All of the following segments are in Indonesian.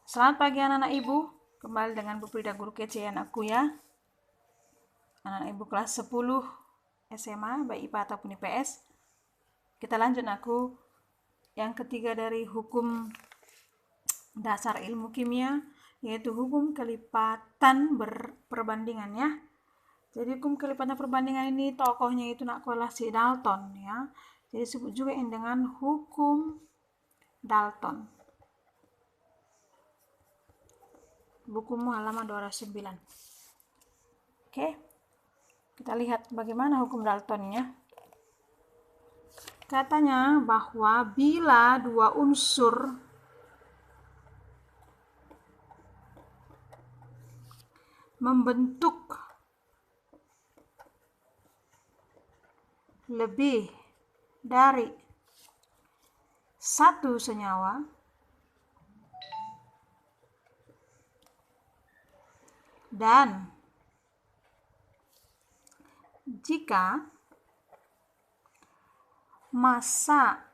Selamat pagi anak-anak ibu, kembali dengan Bu Frida guru kece anakku ya. Anak-anak ibu kelas 10 SMA, baik IPA ataupun IPS. Kita lanjut aku yang ketiga dari hukum dasar ilmu kimia, yaitu hukum kelipatan perbandingan ya. Jadi hukum kelipatan perbandingan ini tokohnya itu nak kelas si Dalton ya. Jadi disebut juga dengan hukum Dalton. Bukumu halaman 209. Oke. Kita lihat bagaimana hukum Daltonnya. Katanya bahwa bila dua unsur membentuk lebih dari satu senyawa, dan jika massa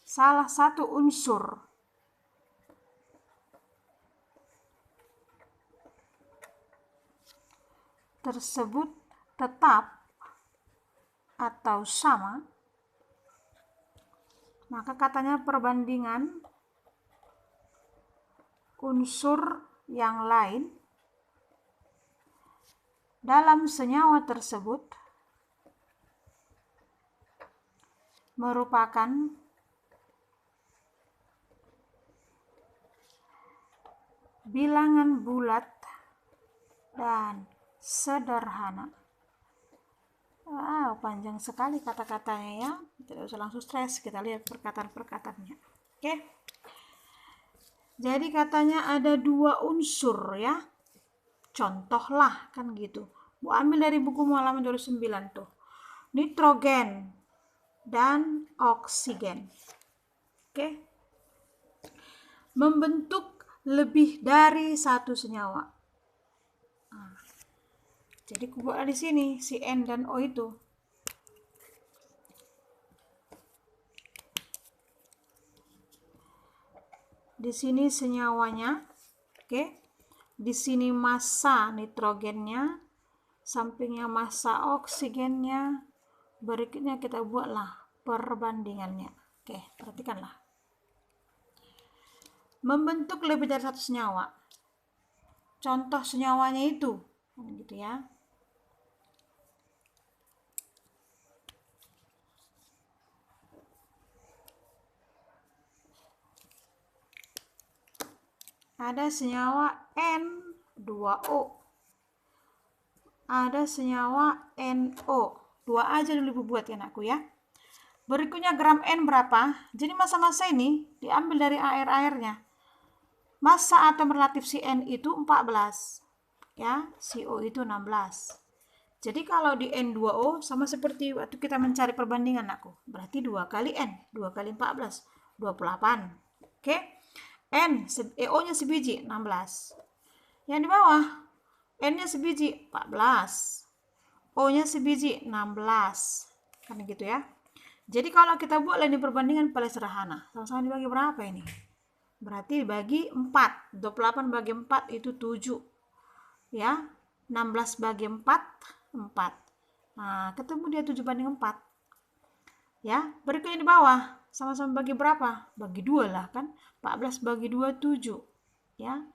salah satu unsur tersebut tetap atau sama, maka katanya perbandingan unsur yang lain dalam senyawa tersebut merupakan bilangan bulat dan sederhana. Wow, panjang sekali kata-katanya ya. Tidak usah langsung stres, kita lihat perkataan-perkataannya. Oke. Jadi katanya ada dua unsur ya. Contohlah kan gitu. Bu ambil dari buku halaman 29 tuh. Nitrogen dan oksigen. Oke. Membentuk lebih dari satu senyawa. Nah, jadi kubuat di sini si N dan O itu. Di sini senyawanya, oke. Di sini massa nitrogennya, sampingnya massa oksigennya. Berikutnya kita buatlah perbandingannya. Oke, perhatikanlah. Membentuk lebih dari satu senyawa. Contoh senyawanya itu, gitu ya. Ada senyawa N2O. Ada senyawa NO. Dua aja dulu buat ya anakku ya. Berikutnya gram N berapa? Jadi massa-massa ini diambil dari air-airnya. Massa atom relatif si N itu 14. Ya, si O itu 16. Jadi kalau di N2O sama seperti waktu kita mencari perbandingan anakku. Berarti 2 kali N, 2 kali 14, 28. Oke. N, O-nya sebiji, 16. Yang di bawah, N-nya sebiji, 14. O-nya sebiji, 16. Kan gitu ya. Jadi kalau kita buat ini perbandingan paling sederhana. Sama-sama dibagi berapa ini? Berarti dibagi 4. 28 bagi 4 itu 7. Ya. 16 bagi 4, 4. Nah, ketemu dia 7 banding 4. Ya, berikutnya di bawah. Sama-sama bagi berapa? Bagi 2 lah kan. 14 bagi 2, 7. Ya.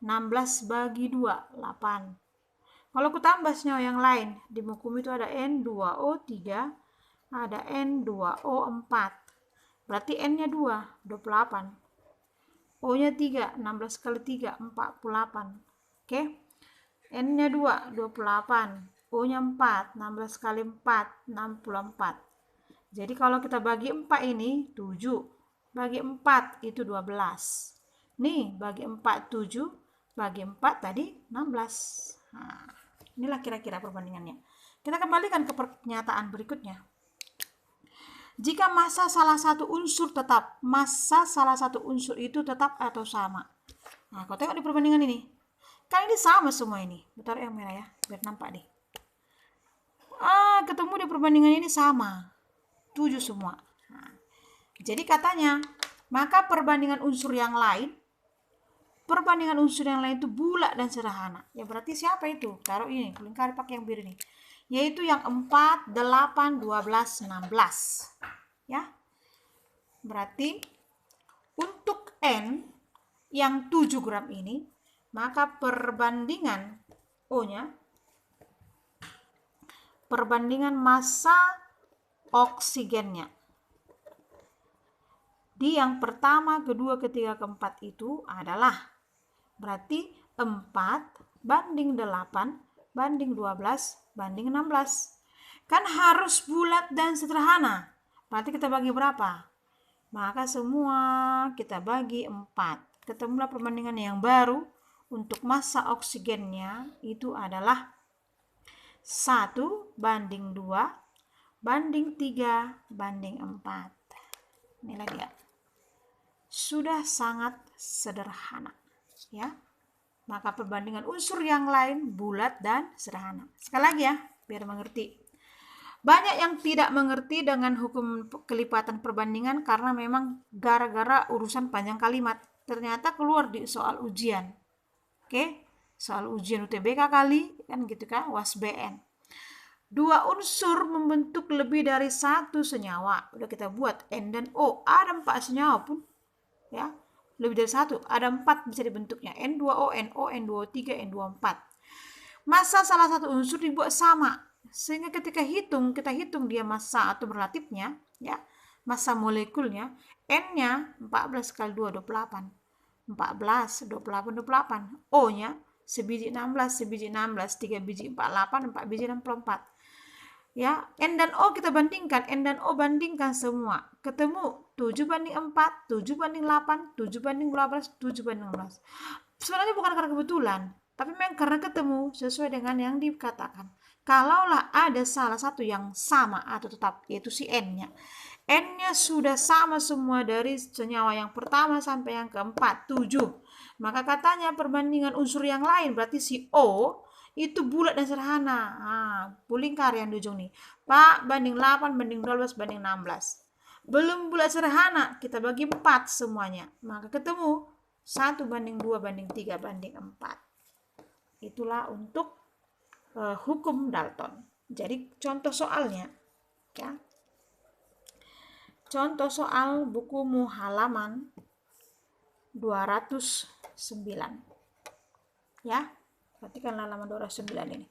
16 bagi 2, 8. Kalau aku tambah senyawa yang lain, di buku itu ada N2O3, ada N2O4. Berarti N-nya 2, 28. O-nya 3, 16 kali 3, 48. Oke. N-nya 2, 28. O-nya 4, 16 kali 4, 64. Jadi kalau kita bagi 4 ini 7. Bagi 4 itu 12. Nih, bagi 4 7, bagi 4 tadi 16. Nah, inilah kira-kira perbandingannya. Kita kembalikan ke pernyataan berikutnya. Jika massa salah satu unsur tetap, massa salah satu unsur itu tetap atau sama. Nah, kau tengok di perbandingan ini. Kan ini sama semua ini. Bentar yang merah ya, biar nampak deh. Ketemu di perbandingan ini sama. 7 semua. Nah, jadi katanya Maka perbandingan unsur yang lain itu bulat dan sederhana. Ya berarti siapa itu? Taruh ini, lingkari pakai yang biru ini. Yaitu yang 4, 8, 12, 16. Ya. Berarti untuk N yang 7 gram ini, maka perbandingan O-nya, perbandingan massa oksigennya di yang pertama, kedua, ketiga, keempat itu adalah berarti 4 banding 8 banding 12 banding 16. Kan harus bulat dan sederhana. Berarti kita bagi berapa? Maka semua kita bagi 4. Ketemulah perbandingan yang baru untuk massa oksigennya itu adalah 1 banding 2 banding 3 banding 4. Inilah dia. Sudah sangat sederhana. Ya, maka perbandingan unsur yang lain bulat dan sederhana. Sekali lagi ya, biar mengerti. Banyak yang tidak mengerti dengan hukum kelipatan perbandingan karena memang gara-gara urusan panjang kalimat. Ternyata keluar di soal ujian. Oke, soal ujian UTBK kali, kan gitu kan, UASBN. 2 unsur membentuk lebih dari 1 senyawa. Udah kita buat N dan O. Ada 4 senyawa pun, ya. Lebih dari 1, ada 4 bisa dibentuknya, N2O, NO, N2O3, N2O4. Massa salah satu unsur dibuat sama, sehingga ketika kita hitung dia massa atau relatifnya, ya, massa molekulnya, N-nya 14 kali 2, 28. 14, 28, 28. O-nya sebiji 16, sebiji 16, 3 biji 48, 4 biji 64. Ya, N dan O kita bandingkan, N dan O bandingkan semua. Ketemu 7 banding 4, 7 banding 8, 7 banding 12, 7 banding 16. Sebenarnya bukan karena kebetulan, tapi memang karena ketemu sesuai dengan yang dikatakan. Kalaulah ada salah satu yang sama atau tetap, yaitu si N-nya. N-nya sudah sama semua dari senyawa yang pertama sampai yang keempat, 7. Maka katanya perbandingan unsur yang lain, berarti si O itu bulat dan sederhana. Pulingkar yang di ujung nih. Pak banding 8 banding 12 banding 16. Belum bulat sederhana, kita bagi 4 semuanya. Maka ketemu 1 banding 2 banding 3 banding 4. Itulah untuk hukum Dalton. Jadi contoh soalnya, ya. Contoh soal bukumu halaman 209. Ya. Perhatikan halaman 209 ini.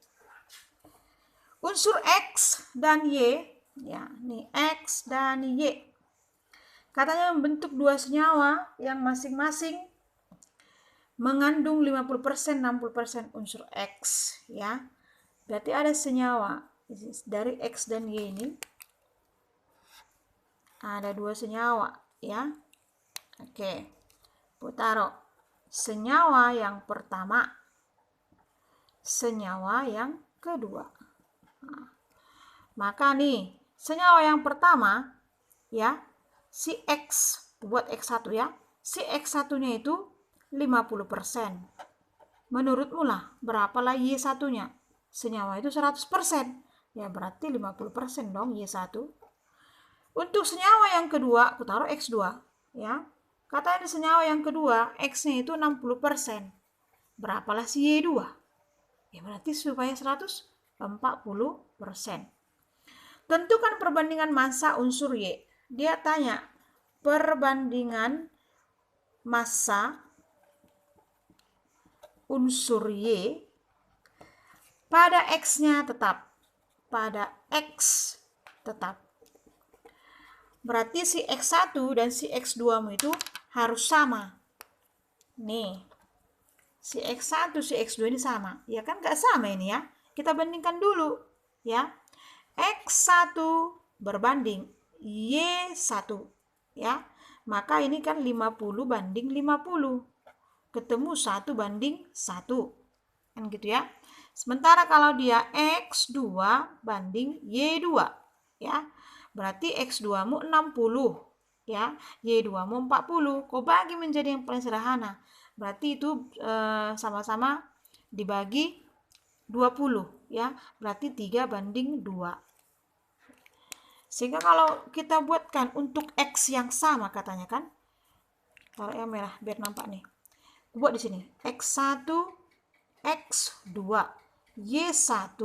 Unsur X dan Y, ya, nih X dan Y. Katanya membentuk 2 senyawa yang masing-masing mengandung 50%, 60% unsur X, ya. Berarti ada senyawa dari X dan Y ini. Ada 2 senyawa, ya. Oke. Taruh senyawa yang pertama, senyawa yang kedua. Maka nih, senyawa yang pertama, ya, si X, buat X1 ya, si X1-nya itu 50%. Menurutmu lah, berapalah Y1-nya? Senyawa itu 100%. Ya, berarti 50% dong Y1. Untuk senyawa yang kedua, aku taruh X2, ya. Katanya di senyawa yang kedua, X-nya itu 60%. Berapalah si Y2? Ya berarti supaya 140%. Tentukan perbandingan massa unsur Y. Dia tanya perbandingan massa unsur Y pada X-nya tetap. Pada X tetap. Berarti si X1 dan si X2-mu itu harus sama. Nih. Si X1, si X2 ini sama. Ya kan gak sama ini ya. Kita bandingkan dulu. Ya. X1 berbanding Y1. Ya. Maka ini kan 50 banding 50. Ketemu 1 banding 1. Kan gitu ya. Sementara kalau dia X2 banding Y2. Ya. Berarti X2-mu 60. Ya. Y2-mu 40. Kau bagi menjadi yang paling sederhana. Berarti itu sama-sama dibagi 20 ya. Berarti 3 banding 2. Sehingga kalau kita buatkan untuk X yang sama katanya kan, taruh yang merah biar nampak nih. Buat di sini X1, X2, Y1,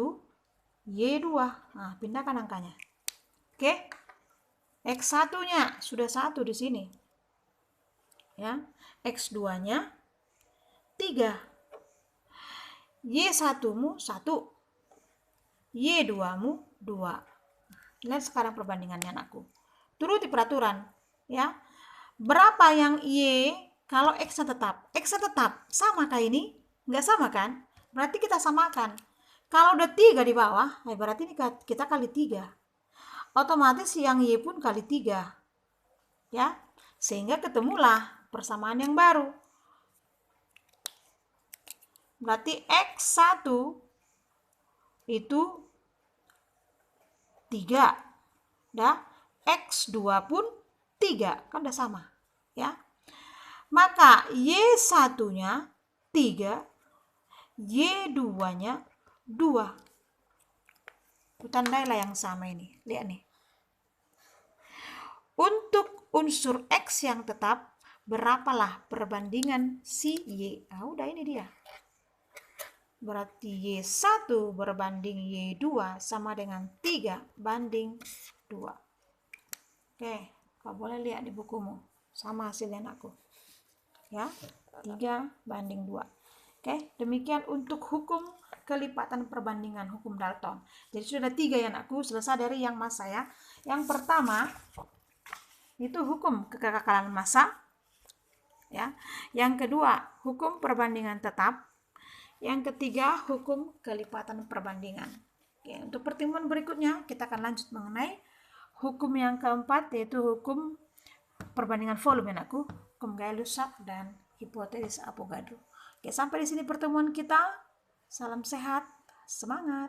Y2. Nah, pindahkan angkanya. Oke. X1-nya sudah 1 di sini. Ya. X2-nya 3. Y1-mu 1. Y2-mu 2. Lihat sekarang perbandingannya anakku. Turuti peraturan, ya. Berapa yang Y kalau X-nya tetap? X-nya tetap. Sama kayak ini? Enggak sama kan? Berarti kita samakan. Kalau udah 3 di bawah, berarti ini kita kali 3. Otomatis yang Y pun kali 3. Ya. Sehingga ketemulah persamaan yang baru. Berarti X1 itu 3. Dah, X2 pun 3. Kan udah sama, ya. Maka Y1-nya 3, Y2-nya 2. Kutandailah yang sama ini. Lihat nih. Untuk unsur X yang tetap, berapalah perbandingan si Y? Ah, udah ini dia. Berarti Y1 berbanding Y2 sama dengan 3 banding 2. Oke, kau boleh lihat di bukumu. Sama hasilnya anakku. Ya, 3 banding 2. Oke, demikian untuk hukum kelipatan perbandingan hukum Dalton. Jadi sudah 3 ya anakku, selesai dari yang massa ya. Yang pertama itu hukum kekekalan massa. Ya. Yang kedua, hukum perbandingan tetap. Yang ketiga, hukum kelipatan perbandingan. Oke, untuk pertemuan berikutnya kita akan lanjut mengenai hukum yang keempat, yaitu hukum perbandingan volume anakku, hukum Gay-Lussac dan hipotesis Avogadro. Oke, sampai di sini pertemuan kita. Salam sehat, semangat.